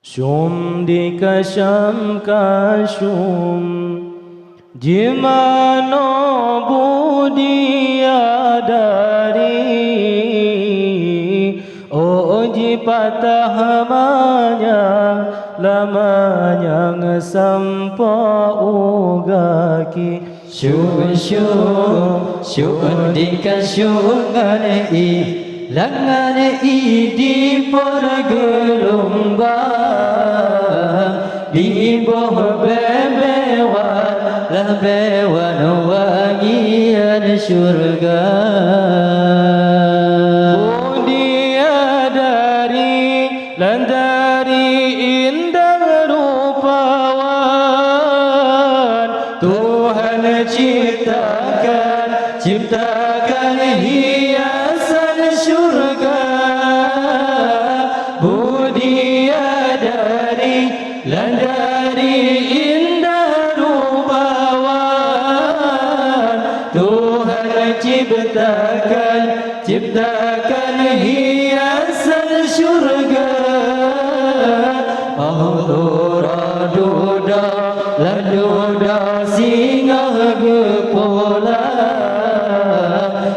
Syum dikasam kasyum Jimano budia dari Oji patah manya Lamanya ngesampa ugaki Syum dikasyungan langan di pergelombang di bawah bebewan wangian syurga. Budia dari landari indah rupawan Tuhan ciptakan hiasan syurga. Budia dari landari indah rupawan Tuhan ciptakan hiasan syurga. Allah duda laduda singa gepola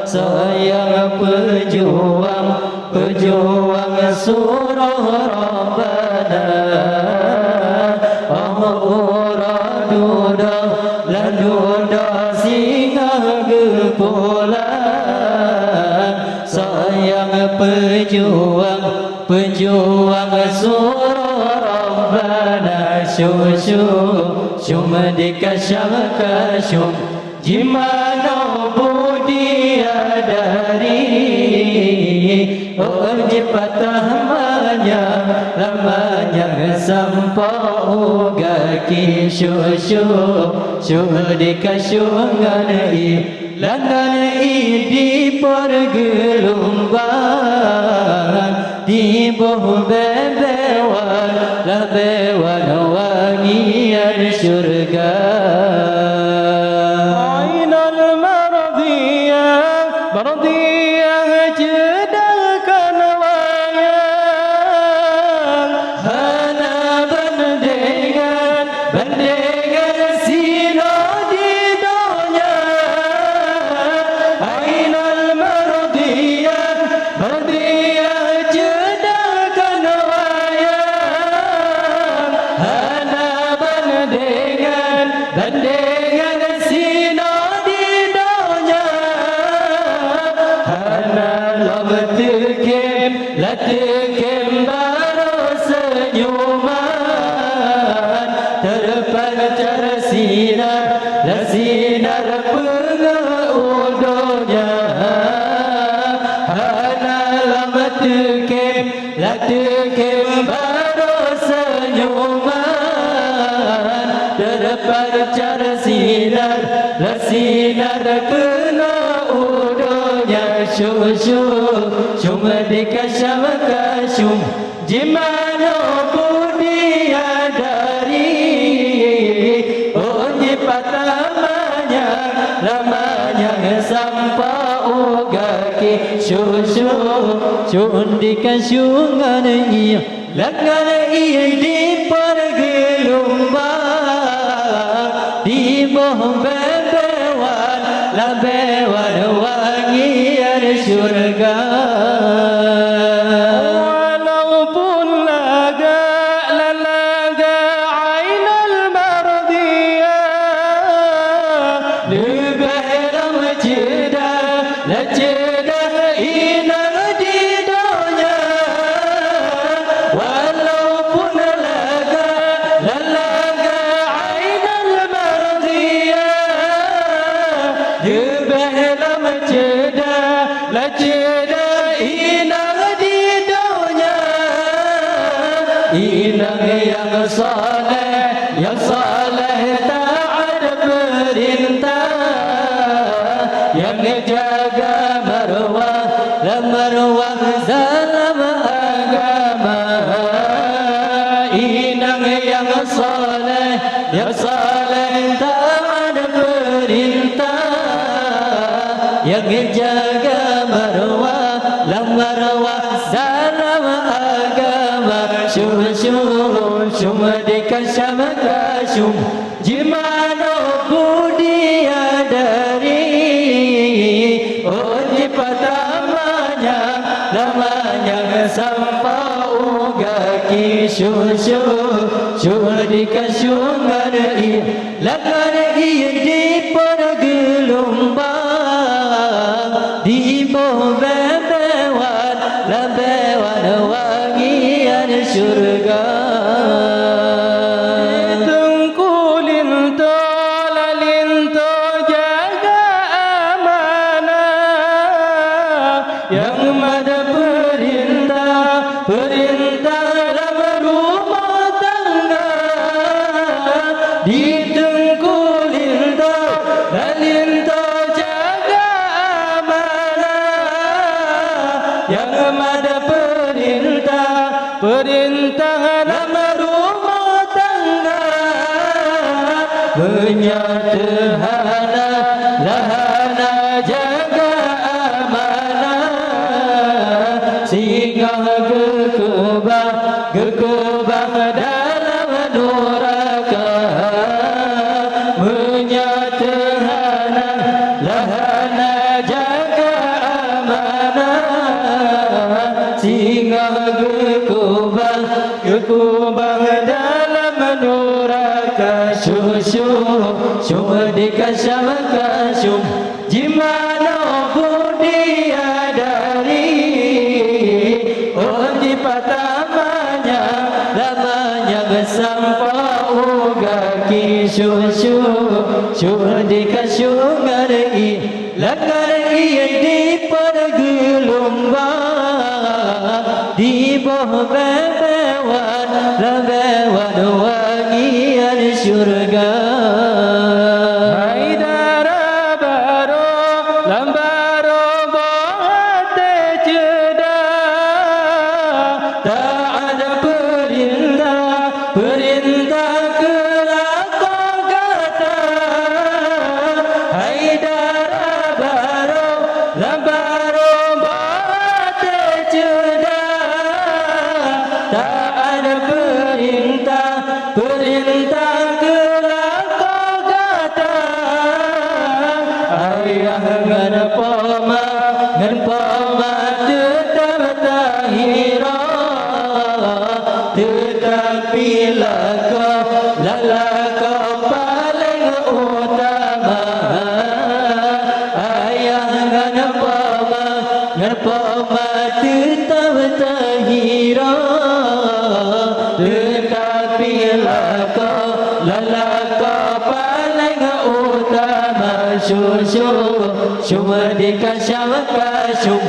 sayang pejuang surah Rabbana. Allah duda laduda singa gepola sayang pejuang surah Rabbana. Syum dikasyam jimano budia dari Oji patah lamanya sampa ugaki. Syum dikasyungan langan di pergelombang di bawah bebewan wangian syurga. Ainal mardiyah cedakan wayang Hana bandengan sino di donya. Ainal mardiyah cedakan wayang Hana bandengan sino di donya. Hana latikem baru senyuman terpancar sinar pengudonya. Hana latikem baru senyuman terpancar sinar pengudonya. Syum dikasyam jimano budia dari Oji patah lamanya sampa ugaki. Syum dikasyungan langan di pergelombang di bawah bebewan wangian syurga. Walaupun laga ainal mardiyah Lebih cedah inang di donya. Walaupun laga ainal mardiyah lebih cedah inang di donya. Inang yang saleh taat perintah yang jaga marwah dalam agama. Inang yang saleh taat perintah yang jaga marwah dalam agama. Syukur cuma dikasih kasih gimana budi dari oh di pertamanya lamanya sampai uga kisyu cuma dikasih ngari lagari di pergelombang di bawah bewan labewan wangian surga Tengkulin tolalin to jaga amanah yang ada perintah dalam rumah tangga di tengkulin tolalin to jaga amanah yang ada perintah dalam rumah tangga menyatakan lahana jaga amanah singgah gekebang dalam neraka menyatakan lahana jaga amanah singgah gekebang dalam neraka cuma dikasih kasih gimana budi dari oh di pertamanya lamanya sampai uga kisyu cuma dikasih ngari lagari di pergelombang di bawah bewan labewan wangian surga Haidara baro lambaro bohate ceda tak ada perintah kelakon kata Haidara baro lambaro bohate ceda tak ada perintah kelakon kata ayah ngan poma tetap tahira tetapi laka paling utama ayah ngan poma tetap tahira tetapi laka paling utama cuma dikasih kasih